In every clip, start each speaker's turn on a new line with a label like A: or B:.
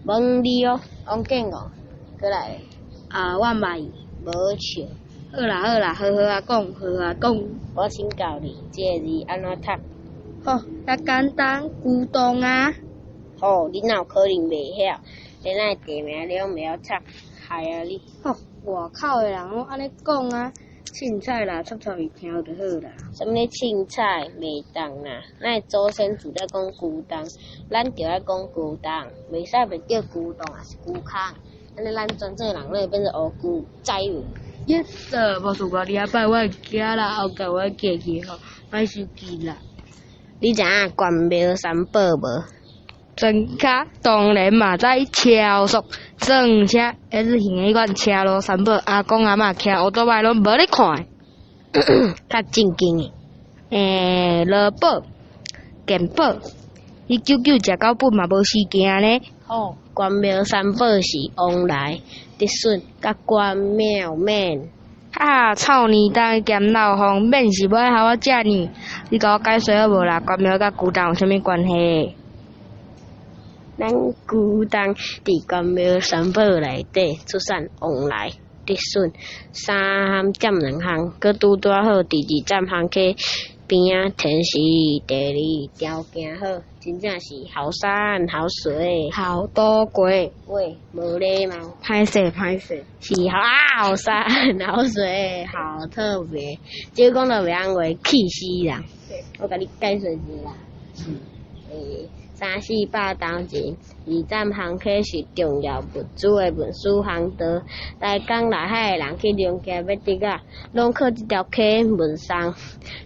A: 问你哦，王建哦，过来。
B: 啊，我袂。
A: 无笑。
B: 好啦，好啊讲。
A: 我请教你，这个字安怎读？
B: 好，较简单，古董啊。
A: 哦，你哪有可能袂晓？连咱地名你拢袂晓读，害啊你！
B: 吼，外口的人拢安尼讲啊，凊彩啦，插伊听就好啦。
A: 什么凊彩袂当啦？咱祖先住在讲古董，咱就爱讲古董，袂使袂叫古董啊，是古坑。安尼咱全做人类变成乌古，知有
B: ？Yes sir，无错过2摆我惊啦，后盖我记去吼，莫生气啦。
A: 你知影关庙三宝无？
B: 装卡当然嘛知超速，装车 S 型的迄款车路三宝，阿公阿嬷骑乌多摆拢无咧看。
A: 较正经
B: 的。罗宝、健宝，伊久食到本嘛无时间呢。
A: 哦，关庙三宝是往来、得顺、甲关庙免。
B: 臭年冬兼老风，免是要害我食呢？你甲我解释好无啦？关庙甲古董有啥物关系？
A: 咱古董伫关庙三宝内底出产往来、得顺3项占2项，佮拄好第2站巷溪边啊，天时地利条件好，真正是好山好水
B: 好多过
A: 喂，无礼貌，
B: 歹势，
A: 是好山好水好特别，只讲到袂晓话气死人。我甲你解释一下啦。300-400当钱，2站巷溪是重要物资的运输航道。来港内海的人去龙溪要得啊，拢靠这条溪运送。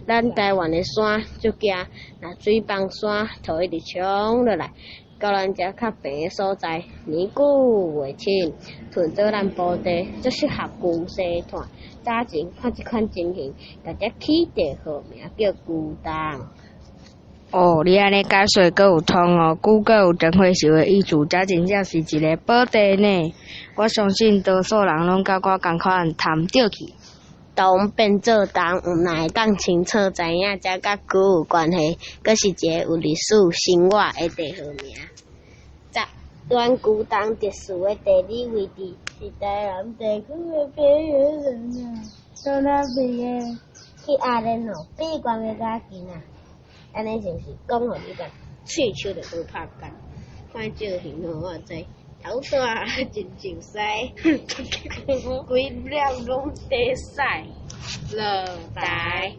A: 咱台湾的山足惊，若水崩山，土一直冲落来，到咱遮较平的所在，年久袂深，囤做咱部队，最适合军事团。早前看这款情形，大家起地号名叫古董。
B: 哦，你安尼解说阁有通哦，古阁有灯火秀的意思，这真正是一个宝地呢。我相信多数人拢甲我共款探倒去。
A: 东变做东，哪会当清楚知影这甲古有关系？阁是一个有历史生活的地号名。阮古董特殊的地理位置是台南地区的边缘人啊，到那边的去阿莲哦，比关个较近啊。安尼是毋是讲互你甲喙手就无拍干？看照片哦，我知头大真就使，规粒拢得使，落台。